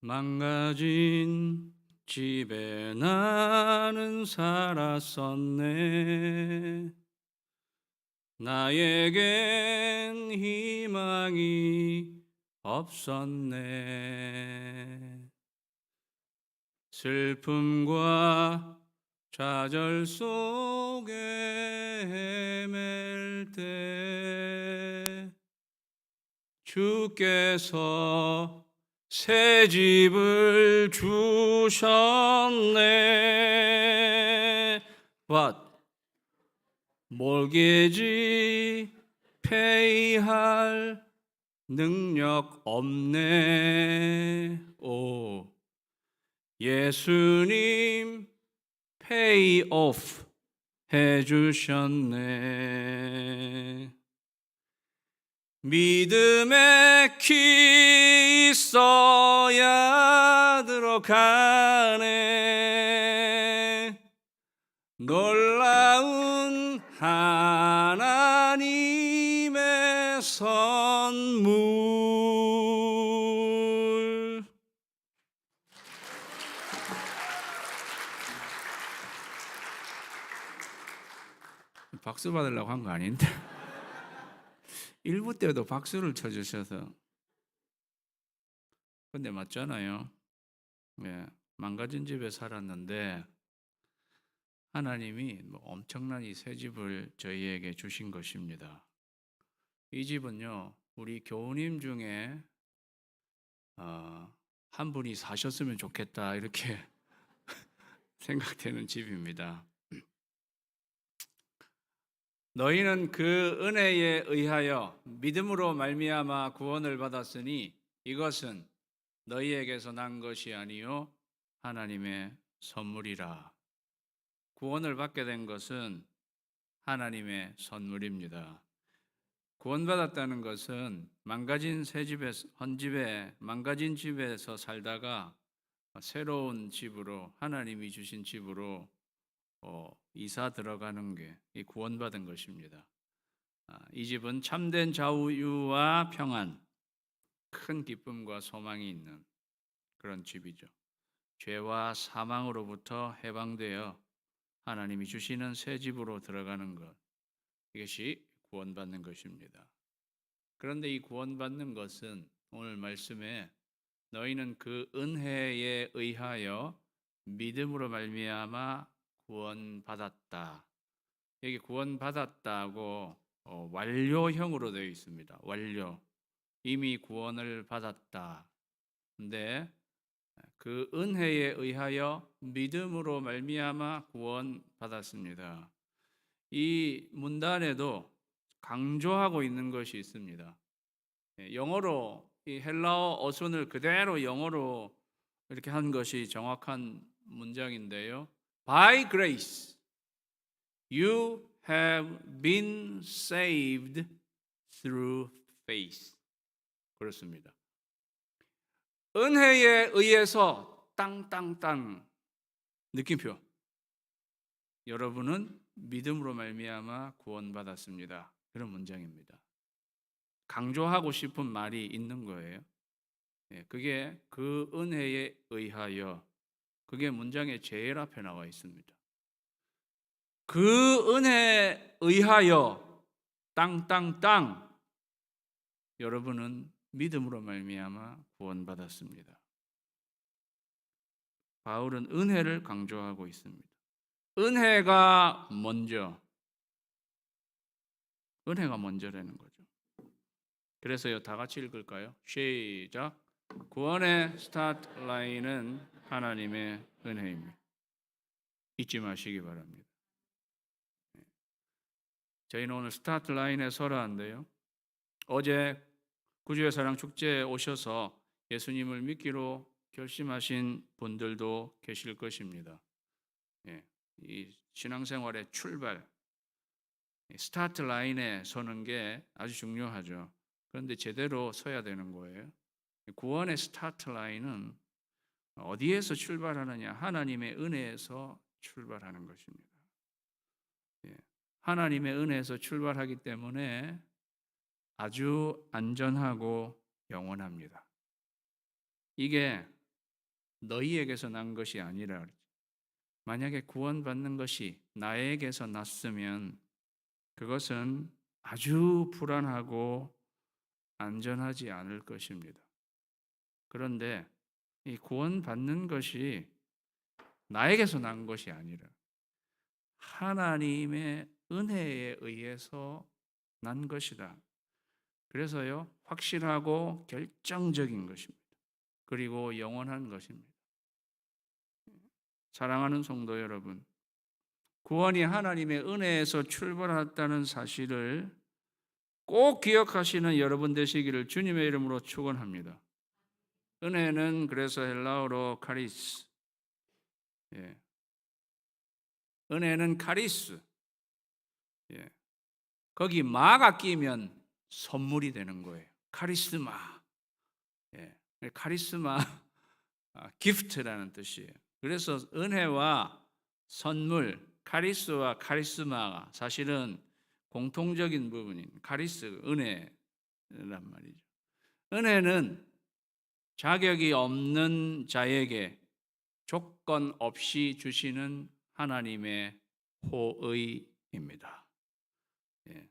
망가진 집에 나는 살았었네. 나에겐 희망이 없었네. 슬픔과 좌절 속에 헤맬 때 주께서 새 집을 주셨네. But 몰개지 페이할 능력 없네. 오, 예수님 페이 오프 해주셨네. 믿음의 키 있어야 들어가네. 놀라운 하나님의 선물. 박수 받으려고 한 거 아닌데. 1부 때도 박수를 쳐주셔서. 근데 맞잖아요. 예, 망가진 집에 살았는데 하나님이 엄청난 이 새 집을 저희에게 주신 것입니다. 이 집은요, 우리 교우님 중에 한 분이 사셨으면 좋겠다 이렇게 생각되는 집입니다. 너희는 그 은혜에 의하여 믿음으로 말미암아 구원을 받았으니 이것은 너희에게서 난 것이 아니요 하나님의 선물이라. 구원을 받게 된 것은 하나님의 선물입니다. 구원받았다는 것은 망가진 망가진 집에서 살다가 새로운 집으로, 하나님이 주신 집으로 이사 들어가는 게 이 구원받은 것입니다. 이 집은 참된 자유와 평안, 큰 기쁨과 소망이 있는 그런 집이죠. 죄와 사망으로부터 해방되어 하나님이 주시는 새 집으로 들어가는 것, 이것이 구원받는 것입니다. 그런데 이 구원받는 것은 오늘 말씀에 너희는 그 은혜에 의하여 믿음으로 말미암아 구원받았다. 여기 구원받았다고 완료형으로 되어 있습니다. 완료. 이미 구원을 받았다. 근데 그 은혜에 의하여 믿음으로 말미암아 구원받았습니다. 이 문단에도 강조하고 있는 것이 있습니다. 영어로 이 헬라어 어순을 그대로 영어로 이렇게 한 것이 정확한 문장인데요. By grace you have been saved through faith. 그렇습니다. 은혜에 의해서 땅땅땅 느낌표. 여러분은 믿음으로 말미암아 구원받았습니다. 그런 문장입니다. 강조하고 싶은 말이 있는 거예요. 그게 그 은혜에 의하여, 그게 문장의 제일 앞에 나와 있습니다. 그 은혜에 의하여 땅땅땅 여러분은 믿음으로 말미암아 구원받았습니다. 바울은 은혜를 강조하고 있습니다. 은혜가 먼저라는 거죠. 그래서요, 다 같이 읽을까요? 시작. 구원의 스타트 라인은 하나님의 은혜입니다. 잊지 마시기 바랍니다. 저희는 오늘 스타트 라인에 서라한데요. 어제 구주의 사랑 축제에 오셔서 예수님을 믿기로 결심하신 분들도 계실 것입니다. 이 신앙생활의 출발, 스타트 라인에 서는 게 아주 중요하죠. 그런데 제대로 서야 되는 거예요. 구원의 스타트 라인은 어디에서 출발하느냐? 하나님의 은혜에서 출발하는 것입니다. 하나님의 은혜에서 출발하기 때문에 아주 안전하고 영원합니다. 이게 너희에게서 난 것이 아니라, 만약에 구원받는 것이 나에게서 났으면 그것은 아주 불안하고 안전하지 않을 것입니다. 그런데 이 구원받는 것이 나에게서 난 것이 아니라 하나님의 은혜에 의해서 난 것이다. 그래서요, 확실하고 결정적인 것입니다. 그리고 영원한 것입니다. 사랑하는 성도 여러분, 구원이 하나님의 은혜에서 출발했다는 사실을 꼭 기억하시는 여러분 되시기를 주님의 이름으로 축원합니다. 은혜는 그래서 헬라어로 카리스, 예. 은혜는 카리스, 예. 거기 마가 끼면 선물이 되는 거예요. 카리스마, 예. 카리스마, 기프트라는 뜻이에요. 그래서 은혜와 선물, 카리스와 카리스마가 사실은 공통적인 부분인 카리스, 은혜란 말이죠. 은혜는 자격이 없는 자에게 조건 없이 주시는 하나님의 호의입니다. 예.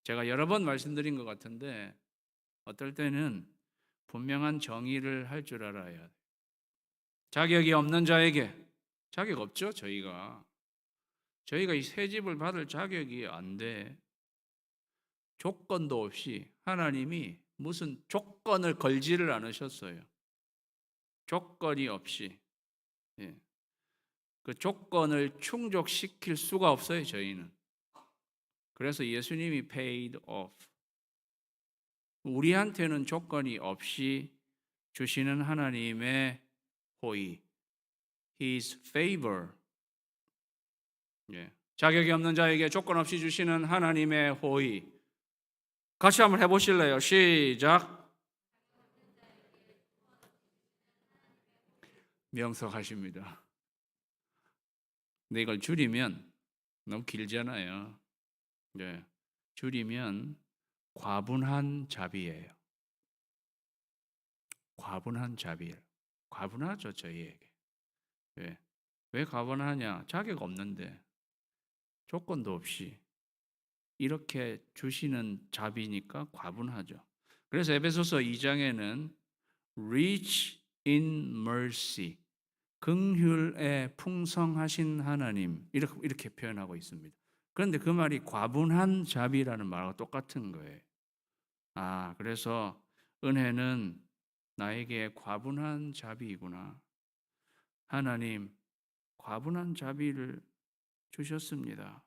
제가 여러 번 말씀드린 것 같은데 어떨 때는 분명한 정의를 할 줄 알아야 돼요. 자격이 없는 자에게, 자격 없죠, 저희가 이 새 집을 받을 자격이 안 돼. 조건도 없이 하나님이 무슨 조건을 걸지를 않으셨어요. 조건이 없이, 예. 그 조건을 충족시킬 수가 없어요, 저희는. 그래서 예수님이 paid off. 우리한테는 조건이 없이 주시는 하나님의 호의, His favor. 예. 자격이 없는 자에게 조건 없이 주시는 하나님의 호의. 같이 한번 해보실래요? 시작. 명석하십니다. 근데 이걸 줄이면 너무 길잖아요. 네. 줄이면 과분한 자비예요. 과분한 자비. 과분하죠, 저희에게. 왜 과분하냐? 자격 없는데 조건도 없이 이렇게 주시는 자비니까 과분하죠. 그래서 에베소서 2장에는 rich in mercy, 긍휼에 풍성하신 하나님, 이렇게 표현하고 있습니다. 그런데 그 말이 과분한 자비라는 말과 똑같은 거예요. 그래서 은혜는 나에게 과분한 자비이구나. 하나님 과분한 자비를 주셨습니다.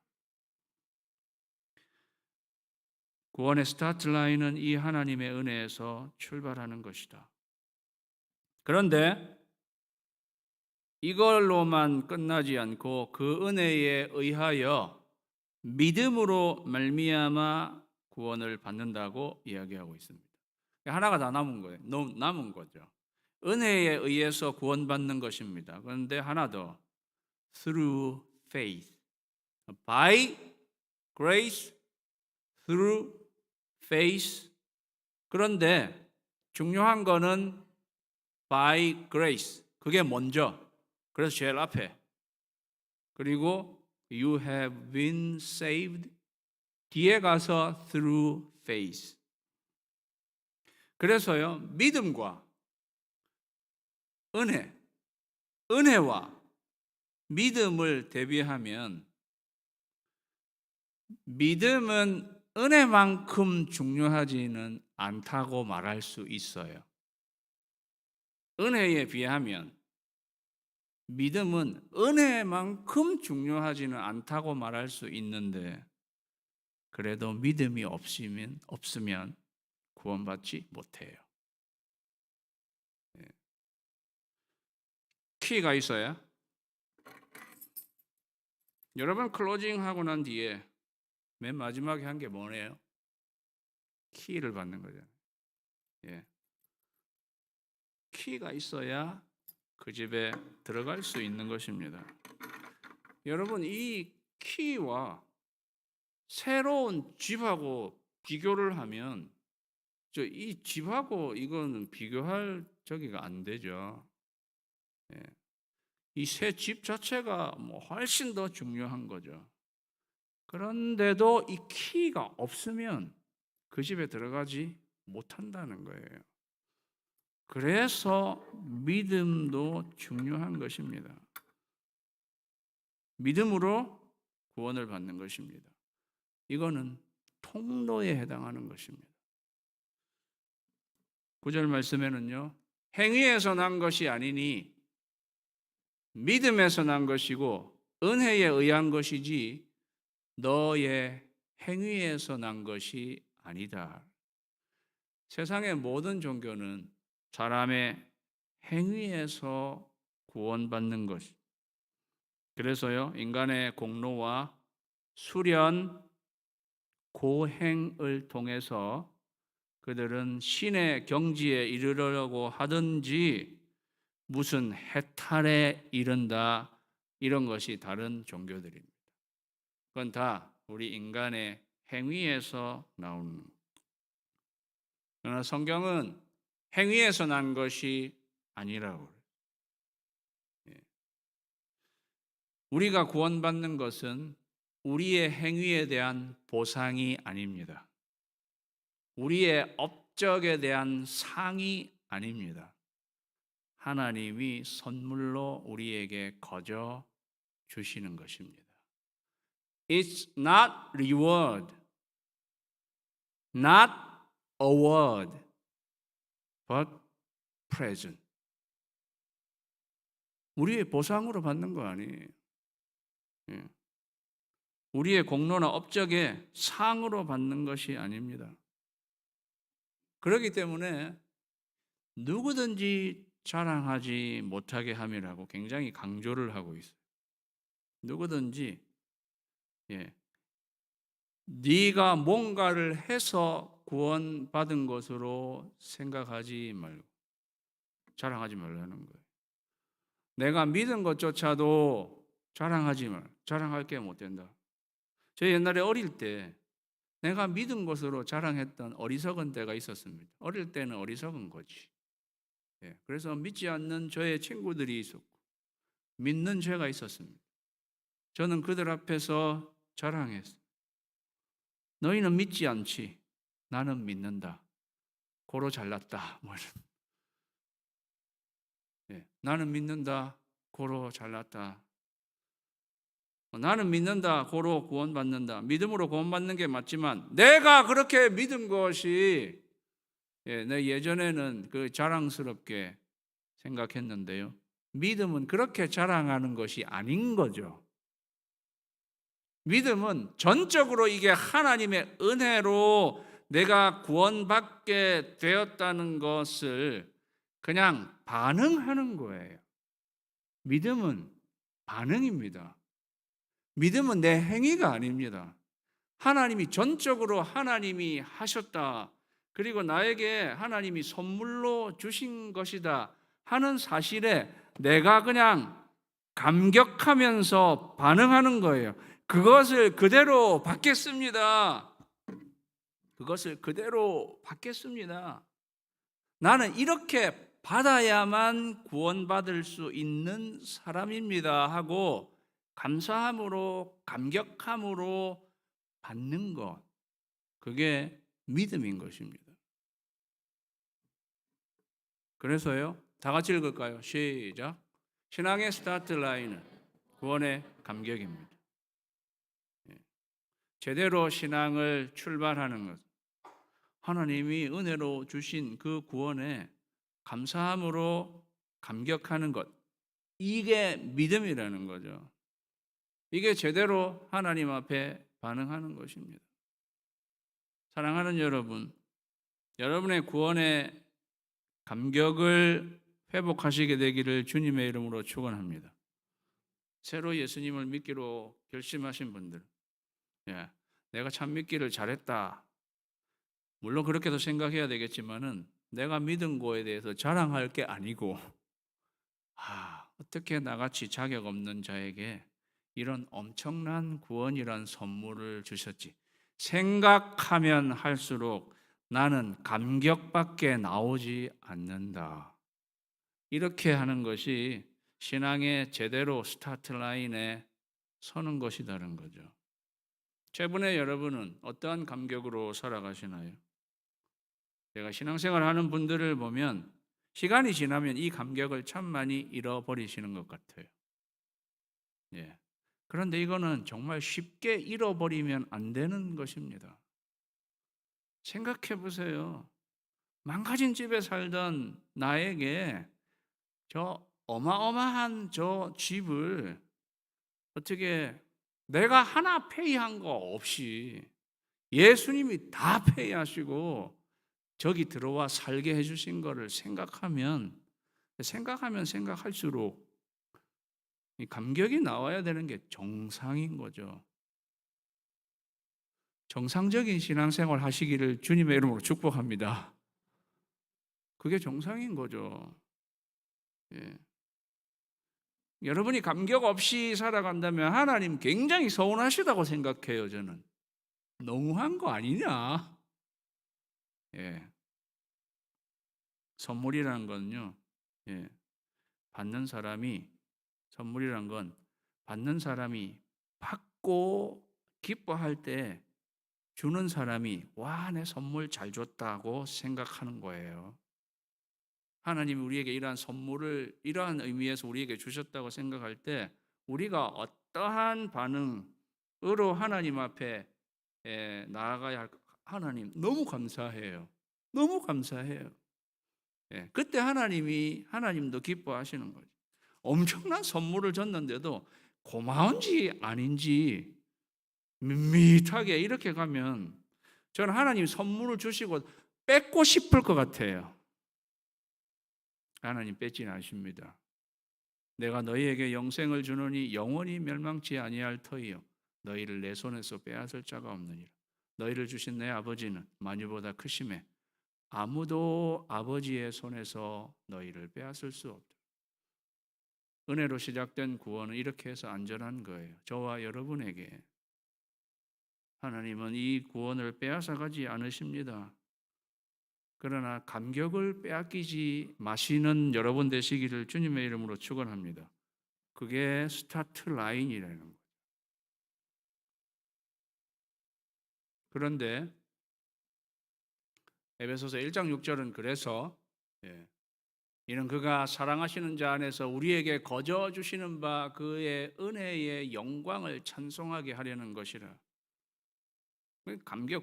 구원의 스타트 라인은 이 하나님의 은혜에서 출발하는 것이다. 그런데 이걸로만 끝나지 않고 그 은혜에 의하여 믿음으로 말미암아 구원을 받는다고 이야기하고 있습니다. 하나가 다 남은 거예요. 남은 거죠. 은혜에 의해서 구원받는 것입니다. 그런데 하나 더, through faith, by grace, through faith. 그런데 중요한 거는 by grace, 그게 먼저. 그래서 제일 앞에. 그리고 you have been saved, 뒤에 가서 through faith. 그래서요, 믿음과 은혜와 믿음을 대비하면 믿음은 은혜만큼 중요하지는 않다고 말할 수 있어요. 은혜에 비하면 믿음은 은혜만큼 중요하지는 않다고 말할 수 있는데 그래도 믿음이 없으면 구원받지 못해요. 키가 있어야 여러분 클로징하고 난 뒤에 맨 마지막에 한 게 뭐네요? 키를 받는 거잖아요. 키가 있어야 그 집에 들어갈 수 있는 것입니다. 여러분 이 키와 새로운 집하고 비교를 하면 이 집하고 이거는 비교할 저기가 안 되죠. 예. 이 새 집 자체가 뭐 훨씬 더 중요한 거죠. 그런데도 이 키가 없으면 그 집에 들어가지 못한다는 거예요. 그래서 믿음도 중요한 것입니다. 믿음으로 구원을 받는 것입니다. 이거는 통로에 해당하는 것입니다. 9절 말씀에는요, 행위에서 난 것이 아니니 믿음에서 난 것이고 은혜에 의한 것이지 너의 행위에서 난 것이 아니다. 세상의 모든 종교는 사람의 행위에서 구원받는 것. 그래서요, 인간의 공로와 수련, 고행을 통해서 그들은 신의 경지에 이르려고 하든지 무슨 해탈에 이른다, 이런 것이 다른 종교들입니다. 그건 다 우리 인간의 행위에서 나오는 것. 그러나 성경은 행위에서 난 것이 아니라고 그래요. 우리가 구원받는 것은 우리의 행위에 대한 보상이 아닙니다. 우리의 업적에 대한 상이 아닙니다. 하나님이 선물로 우리에게 거저 주시는 것입니다. It's not reward, not award, but present. 우리의 보상으로 받는 거 아니에요. 우리의 공로나 업적의 상으로 받는 것이 아닙니다. 그렇기 때문에 누구든지 자랑하지 못하게 함이라고 굉장히 강조를 하고 있어요. 누구든지 네가 뭔가를 해서 구원받은 것으로 생각하지 말고 자랑하지 말라는 거예요. 내가 믿은 것조차도 자랑할 게 못 된다. 저 옛날에 어릴 때 내가 믿은 것으로 자랑했던 어리석은 때가 있었습니다. 어릴 때는 어리석은 거지. 그래서 믿지 않는 저의 친구들이 있었고 믿는 죄가 있었습니다. 저는 그들 앞에서 자랑했어요. 너희는 믿지 않지, 나는 믿는다. 고로 잘났다. 나는 믿는다. 고로 잘났다. 나는 믿는다. 고로 구원받는다. 믿음으로 구원받는 게 맞지만 내가 그렇게 믿은 것이 내 예전에는 그 자랑스럽게 생각했는데요. 믿음은 그렇게 자랑하는 것이 아닌 거죠. 믿음은 전적으로 이게 하나님의 은혜로 내가 구원받게 되었다는 것을 그냥 반응하는 거예요. 믿음은 반응입니다. 믿음은 내 행위가 아닙니다. 하나님이 전적으로 하나님이 하셨다. 그리고 나에게 하나님이 선물로 주신 것이다 하는 사실에 내가 그냥 감격하면서 반응하는 거예요. 그것을 그대로 받겠습니다. 그것을 그대로 받겠습니다. 나는 이렇게 받아야만 구원받을 수 있는 사람입니다 하고 감사함으로 감격함으로 받는 것, 그게 믿음인 것입니다. 그래서요, 다 같이 읽을까요? 시작. 신앙의 스타트 라인은 구원의 감격입니다. 제대로 신앙을 출발하는 것, 하나님이 은혜로 주신 그 구원에 감사함으로 감격하는 것, 이게 믿음이라는 거죠. 이게 제대로 하나님 앞에 반응하는 것입니다. 사랑하는 여러분, 여러분의 구원의 감격을 회복하시게 되기를 주님의 이름으로 축원합니다. 새로 예수님을 믿기로 결심하신 분들, 내가 참 믿기를 잘했다. 물론 그렇게도 생각해야 되겠지만은 내가 믿은 거에 대해서 자랑할 게 아니고, 어떻게 나같이 자격 없는 자에게 이런 엄청난 구원이란 선물을 주셨지. 생각하면 할수록 나는 감격밖에 나오지 않는다. 이렇게 하는 것이 신앙의 제대로 스타트 라인에 서는 것이다는 거죠. 최근에 여러분은 어떠한 감격으로 살아가시나요? 제가 신앙생활 하는 분들을 보면 시간이 지나면 이 감격을 참 많이 잃어버리시는 것 같아요. 예. 그런데 이거는 정말 쉽게 잃어버리면 안 되는 것입니다. 생각해 보세요. 망가진 집에 살던 나에게 저 어마어마한 저 집을 어떻게 내가 하나 페이한 거 없이 예수님이 다 페이하시고 저기 들어와 살게 해주신 거를 생각하면 생각할수록 이 감격이 나와야 되는 게 정상인 거죠. 정상적인 신앙생활 하시기를 주님의 이름으로 축복합니다. 그게 정상인 거죠. 예. 여러분이 감격 없이 살아간다면 하나님 굉장히 서운하시다고 생각해요, 저는. 너무한 거 아니냐? 예. 선물이라는 건요, 예. 선물이란 건 받는 사람이 받고 기뻐할 때 주는 사람이 와, 내 선물 잘 줬다고 생각하는 거예요. 하나님이 우리에게 이러한 선물을 이러한 의미에서 우리에게 주셨다고 생각할 때 우리가 어떠한 반응으로 하나님 앞에 나아가야 할까? 하나님 너무 감사해요. 너무 감사해요. 예, 그때 하나님도 기뻐하시는 거죠. 엄청난 선물을 줬는데도 고마운지 아닌지 밋밋하게 이렇게 가면 저는 하나님 선물을 주시고 뺏고 싶을 것 같아요. 하나님 뺏지는 않으십니다. 내가 너희에게 영생을 주노니 영원히 멸망치 아니할 터이요 너희를 내 손에서 빼앗을 자가 없느니라. 너희를 주신 내 아버지는 만유보다 크심에 아무도 아버지의 손에서 너희를 빼앗을 수 없다. 은혜로 시작된 구원은 이렇게 해서 안전한 거예요. 저와 여러분에게 하나님은 이 구원을 빼앗아가지 않으십니다. 그러나 감격을 빼앗기지 마시는 여러분 되시기를 주님의 이름으로 축원합니다. 그게 스타트 라인이라는 거예요. 그런데 에베소서 1장 6절은 그래서 이는 그가 사랑하시는 자 안에서 우리에게 거저 주시는 바 그의 은혜의 영광을 찬송하게 하려는 것이라.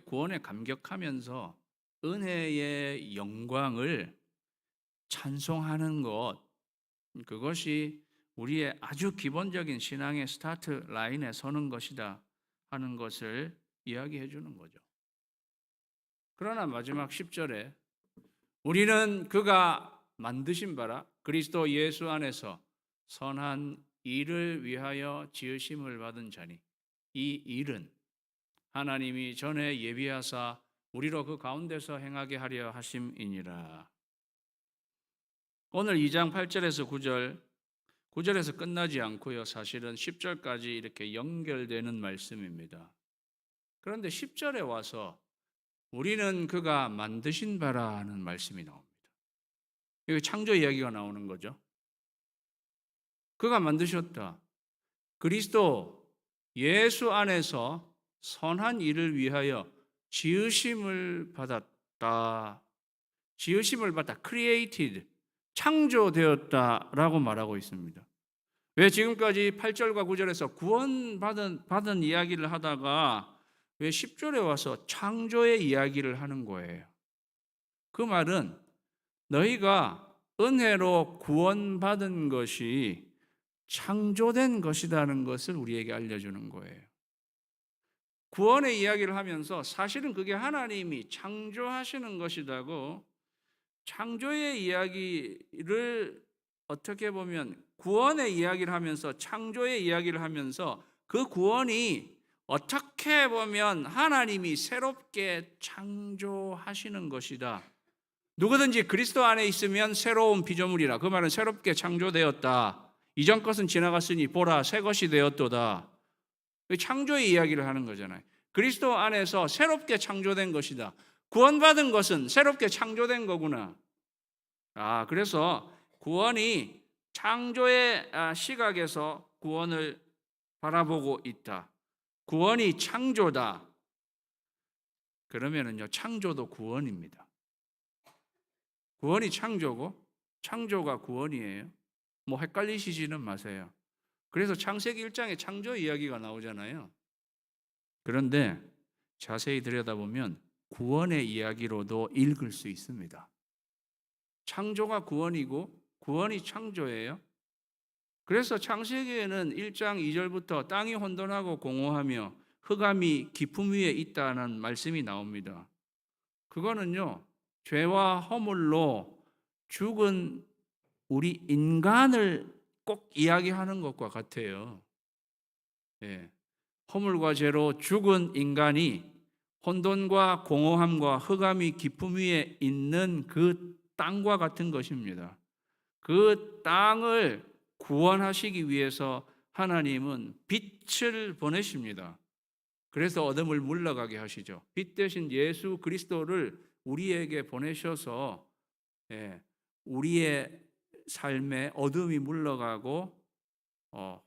구원에 감격하면서 은혜의 영광을 찬송하는 것, 그것이 우리의 아주 기본적인 신앙의 스타트 라인에 서는 것이다 하는 것을 이야기해 주는 거죠. 그러나 마지막 10절에 우리는 그가 만드신 바라 그리스도 예수 안에서 선한 일을 위하여 지으심을 받은 자니 이 일은 하나님이 전에 예비하사 우리로 그 가운데서 행하게 하려 하심이니라. 오늘 2장 8절에서 9절에서 끝나지 않고요. 사실은 10절까지 이렇게 연결되는 말씀입니다. 그런데 10절에 와서 우리는 그가 만드신 바라 하는 말씀이 나옵니다. 여기 창조 이야기가 나오는 거죠. 그가 만드셨다. 그리스도 예수 안에서 선한 일을 위하여 지으심을 받았다. 지으심을 받다. created. 창조되었다라고 말하고 있습니다. 왜 지금까지 8절과 9절에서 구원받은 이야기를 하다가 왜 10절에 와서 창조의 이야기를 하는 거예요? 그 말은 너희가 은혜로 구원받은 것이 창조된 것이라는 것을 우리에게 알려주는 거예요. 구원의 이야기를 하면서 사실은 그게 하나님이 창조하시는 것이라고 창조의 이야기를 어떻게 보면 구원의 이야기를 하면서 창조의 이야기를 하면서 그 구원이 어떻게 보면 하나님이 새롭게 창조하시는 것이다. 누구든지 그리스도 안에 있으면 새로운 피조물이라. 그 말은 새롭게 창조되었다. 이전 것은 지나갔으니 보라 새 것이 되었도다. 창조의 이야기를 하는 거잖아요. 그리스도 안에서 새롭게 창조된 것이다. 구원받은 것은 새롭게 창조된 거구나. 그래서 구원이 창조의 시각에서 구원을 바라보고 있다. 구원이 창조다. 그러면은요, 창조도 구원입니다. 구원이 창조고 창조가 구원이에요. 뭐 헷갈리시지는 마세요. 그래서 창세기 1장에 창조 이야기가 나오잖아요. 그런데 자세히 들여다보면 구원의 이야기로도 읽을 수 있습니다. 창조가 구원이고 구원이 창조예요. 그래서 창세기에는 1장 2절부터 땅이 혼돈하고 공허하며 흑암이 깊음 위에 있다는 말씀이 나옵니다. 그거는요, 죄와 허물로 죽은 우리 인간을 꼭 이야기하는 것과 같아요. 예. 허물과 죄로 죽은 인간이 혼돈과 공허함과 흑암이 깊음 위에 있는 그 땅과 같은 것입니다. 그 땅을 구원하시기 위해서 하나님은 빛을 보내십니다. 그래서 어둠을 물러가게 하시죠. 빛 대신 예수 그리스도를 우리에게 보내셔서 우리의 삶에 어둠이 물러가고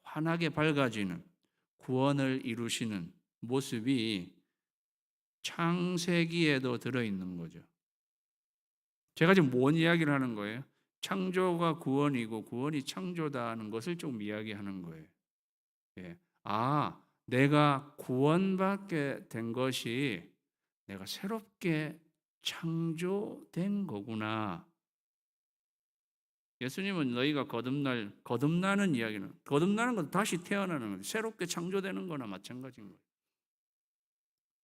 환하게 밝아지는 구원을 이루시는 모습이 창세기에도 들어있는 거죠. 제가 지금 뭔 이야기를 하는 거예요? 창조가 구원이고 구원이 창조다는 것을 좀 이야기하는 거예요. 내가 구원받게 된 것이 내가 새롭게 창조된 거구나. 예수님은 너희가 거듭나는 이야기는, 거듭나는 건 다시 태어나는 거예요. 새롭게 창조되는 거나 마찬가지인 거예요.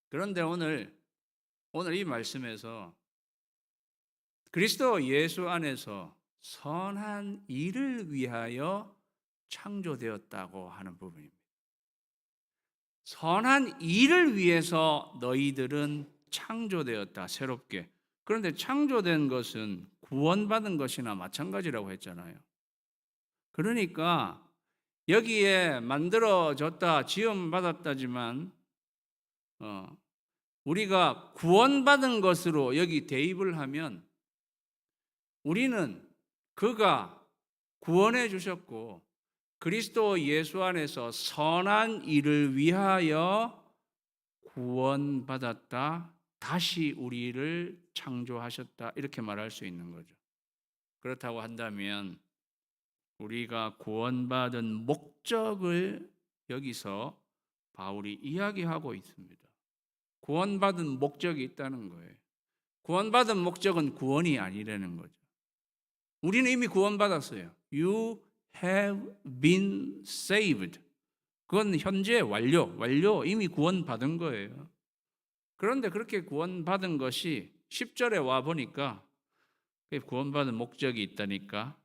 그런데 오늘 이 말씀에서 그리스도 예수 안에서 선한 일을 위하여 창조되었다고 하는 부분입니다. 선한 일을 위해서 너희들은 창조되었다, 새롭게. 그런데 창조된 것은 구원받은 것이나 마찬가지라고 했잖아요. 그러니까 여기에 만들어졌다, 지음받았다지만 우리가 구원받은 것으로 여기 대입을 하면 우리는 그가 구원해 주셨고 그리스도 예수 안에서 선한 일을 위하여 구원받았다, 다시 우리를 창조하셨다, 이렇게 말할 수 있는 거죠. 그렇다고 한다면 우리가 구원받은 목적을 여기서 바울이 이야기하고 있습니다. 구원받은 목적이 있다는 거예요. 구원받은 목적은 구원이 아니라는 거죠. 우리는 이미 구원받았어요. You have been saved. 그건 현재 완료, 이미 구원받은 거예요. 그런데 그렇게 구원받은 것이 10절에 와 보니까 구원받은 목적이 있다니까,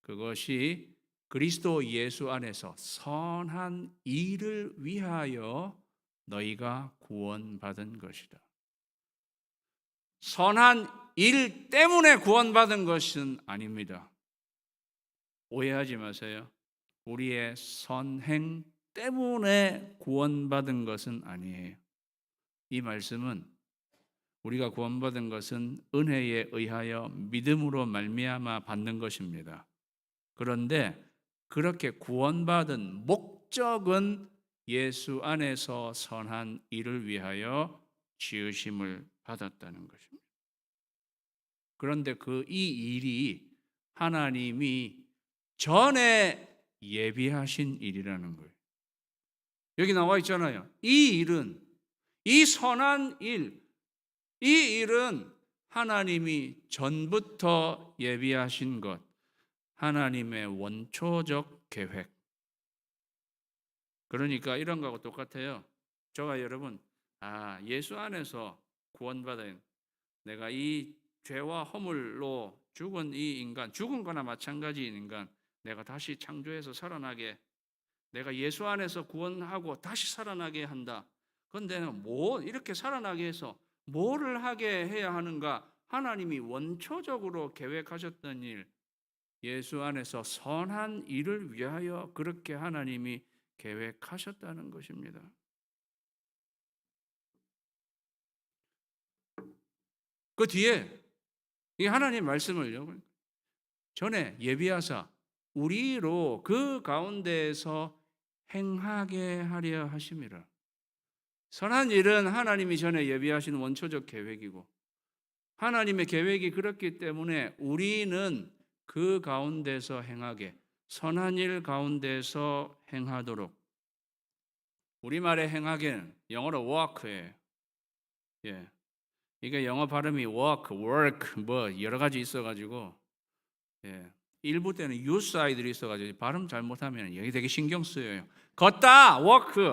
그것이 그리스도 예수 안에서 선한 일을 위하여 너희가 구원받은 것이다. 선한 일 때문에 구원받은 것은 아닙니다. 오해하지 마세요. 우리의 선행 때문에 구원받은 것은 아니에요. 이 말씀은 우리가 구원받은 것은 은혜에 의하여 믿음으로 말미암아 받는 것입니다. 그런데 그렇게 구원받은 목적은 예수 안에서 선한 일을 위하여 지으심을 받았다는 것입니다. 그런데 이 일이 하나님이 전에 예비하신 일이라는 거예요. 여기 나와 있잖아요. 이 선한 일, 이 일은 하나님이 전부터 예비하신 것, 하나님의 원초적 계획. 그러니까 이런 거하고 똑같아요. 저와 여러분, 예수 안에서 구원받은, 내가 이 죄와 허물로 죽은 이 인간, 죽은 거나 마찬가지인 인간, 내가 다시 창조해서 살아나게, 내가 예수 안에서 구원하고 다시 살아나게 한다. 그런데 이렇게 살아나게 해서 뭐를 하게 해야 하는가? 하나님이 원초적으로 계획하셨던 일, 예수 안에서 선한 일을 위하여 그렇게 하나님이 계획하셨다는 것입니다. 그 뒤에 이 하나님 말씀을요, 전에 예비하사 우리로 그 가운데에서 행하게 하려 하심이라. 선한 일은 하나님이 전에 예비하신 원초적 계획이고 하나님의 계획이 그렇기 때문에 우리는 그 가운데서 행하게, 선한 일 가운데서 행하도록. 우리말의 행하게는 영어로 work예요. 예. 이게 영어 발음이 work 뭐 여러 가지 있어가지고, 예. 일부 때는 유사이들이 있어가지고 발음 잘못하면 여기 되게 신경 쓰여요. 걷다 work,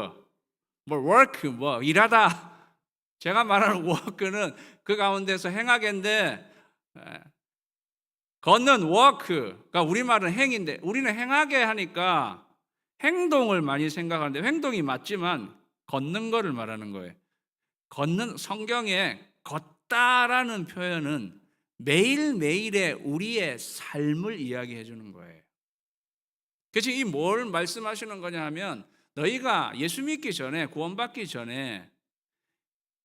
뭐 work 뭐 일하다. 제가 말하는 work는 그 가운데서 행하게인데, 걷는 work가 우리말은 행인데 우리는 행하게 하니까 행동을 많이 생각하는데 행동이 맞지만 걷는 거를 말하는 거예요. 걷는 성경에 걷다라는 표현은 매일매일의 우리의 삶을 이야기해 주는 거예요. 그래서 이 뭘 말씀하시는 거냐 하면 너희가 예수 믿기 전에 구원받기 전에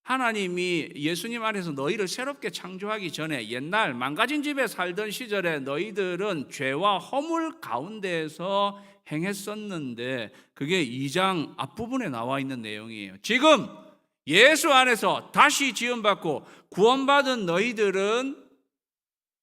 하나님이 예수님 안에서 너희를 새롭게 창조하기 전에 옛날 망가진 집에 살던 시절에 너희들은 죄와 허물 가운데에서 행했었는데 그게 2장 앞부분에 나와 있는 내용이에요. 지금 예수 안에서 다시 지음받고 구원받은 너희들은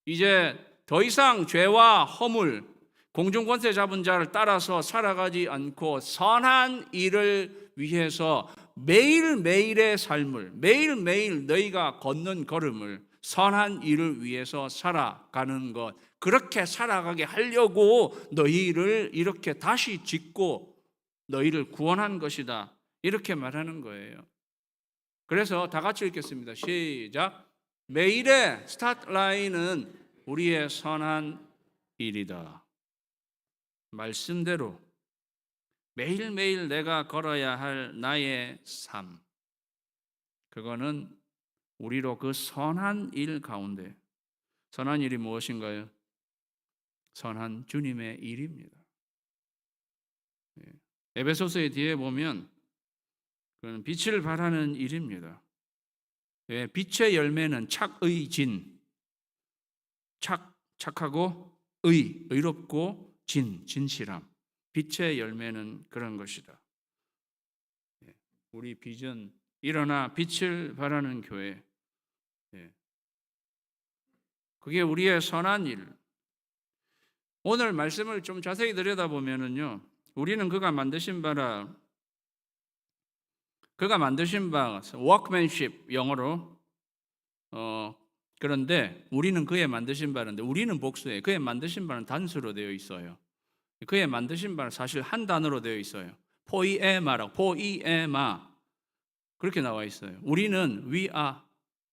이제 더 이상 죄와 허물, 공중권세 잡은 자를 따라서 살아가지 않고 선한 일을 위해서 매일매일의 삶을, 매일매일 너희가 걷는 걸음을 선한 일을 위해서 살아가는 것, 그렇게 살아가게 하려고 너희를 이렇게 다시 짓고 너희를 구원한 것이다, 이렇게 말하는 거예요. 그래서 다 같이 읽겠습니다. 시작. 매일의 스타트 라인은 우리의 선한 일이다. 말씀대로 매일매일 내가 걸어야 할 나의 삶, 그거는 우리로 그 선한 일 가운데, 선한 일이 무엇인가요? 선한 주님의 일입니다. 에베소서의 뒤에 보면 그건 빛을 발하는 일입니다. 빛의 열매는 착의진, 착하고 의롭고 진실함. 빛의 열매는 그런 것이다. 우리 비전, 일어나 빛을 발하는 교회, 그게 우리의 선한 일. 오늘 말씀을 좀 자세히 들여다보면은요, 우리는 그가 만드신 바 workmanship, 영어로 그런데 우리는 그의 만드신 바인데 우리는 복수예요. 그의 만드신 바는 단수로 되어 있어요. 그의 만드신 바는 사실 한 단어로 되어 있어요. 포이에마 그렇게 나와 있어요. 우리는 we are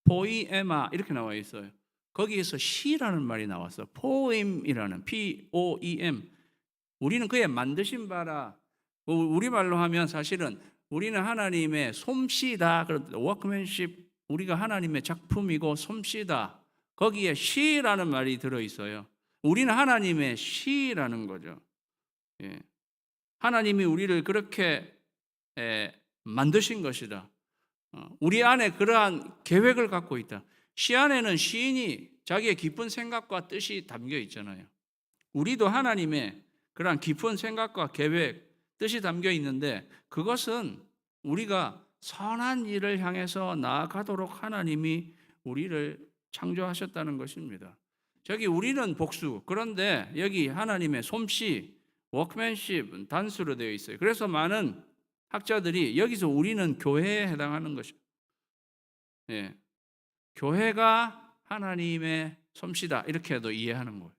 포이에마 이렇게 나와 있어요. 거기에서 시라는 말이 나왔어. 포임이라는 POEM. 우리는 그의 만드신 바라. 우리말로 하면 사실은 우리는 하나님의 솜씨다. 워크맨십, 우리가 하나님의 작품이고 솜씨다. 거기에 시라는 말이 들어있어요. 우리는 하나님의 시라는 거죠. 예. 하나님이 우리를 그렇게 만드신 것이다. 우리 안에 그러한 계획을 갖고 있다. 시 안에는 시인이 자기의 깊은 생각과 뜻이 담겨 있잖아요. 우리도 하나님의 그러한 깊은 생각과 계획, 뜻이 담겨 있는데 그것은 우리가 선한 일을 향해서 나아가도록 하나님이 우리를 창조하셨다는 것입니다. 저기 우리는 복수, 그런데 여기 하나님의 솜씨, 워크맨십은 단수로 되어 있어요. 그래서 많은 학자들이 여기서 우리는 교회에 해당하는 것입니다. 예. 교회가 하나님의 솜씨다 이렇게도 이해하는 거예요.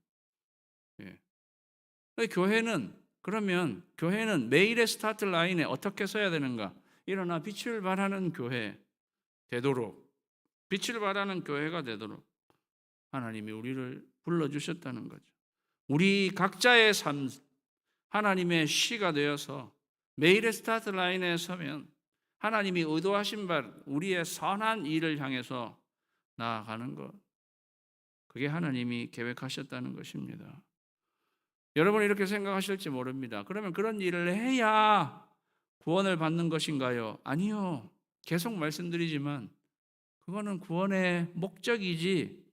예. 그러면 교회는 매일의 스타트 라인에 어떻게 서야 되는가? 일어나 빛을 발하는 교회 되도록, 빛을 발하는 교회가 되도록 하나님이 우리를 불러주셨다는 거죠. 우리 각자의 삶, 하나님의 시가 되어서 매일의 스타트 라인에 서면 하나님이 의도하신 바 우리의 선한 일을 향해서 나아가는 것, 그게 하나님이 계획하셨다는 것입니다. 여러분 이렇게 생각하실지 모릅니다. 그러면 그런 일을 해야 구원을 받는 것인가요? 아니요. 계속 말씀드리지만 그거는 구원의 목적이지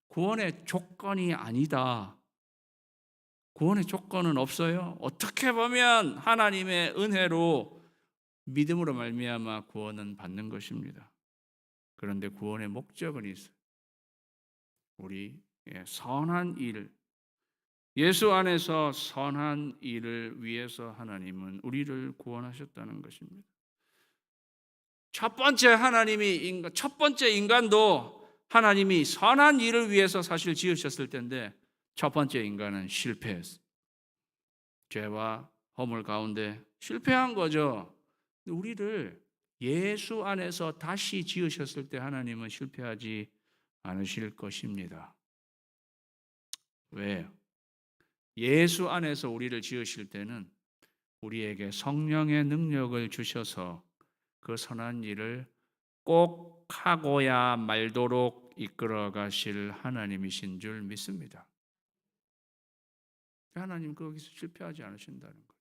구원의 조건이 아니다. 구원의 조건은 없어요. 어떻게 보면 하나님의 은혜로 믿음으로 말미암아 구원은 받는 것입니다. 그런데 구원의 목적은 있어요. 우리 선한 일, 예수 안에서 선한 일을 위해서 하나님은 우리를 구원하셨다는 것입니다. 첫 번째 인간도 하나님이 선한 일을 위해서 사실 지으셨을 텐데 첫 번째 인간은 실패했어요. 죄와 허물 가운데 실패한 거죠. 우리를 예수 안에서 다시 지으셨을 때 하나님은 실패하지 않으실 것입니다. 왜요? 예수 안에서 우리를 지으실 때는 우리에게 성령의 능력을 주셔서 그 선한 일을 꼭 하고야 말도록 이끌어 가실 하나님이신 줄 믿습니다. 하나님 거기서 실패하지 않으신다는 거죠.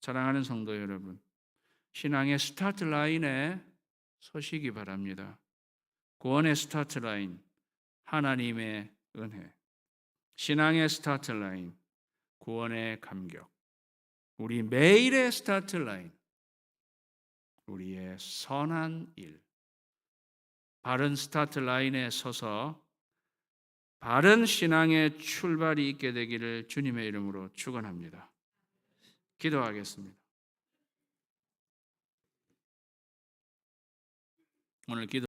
사랑하는 성도 여러분, 신앙의 스타트 라인에 서시기 바랍니다. 구원의 스타트 라인, 하나님의 은혜. 신앙의 스타트 라인, 구원의 감격. 우리 매일의 스타트 라인, 우리의 선한 일. 바른 스타트 라인에 서서 바른 신앙의 출발이 있게 되기를 주님의 이름으로 축원합니다. 기도하겠습니다. 오늘 기도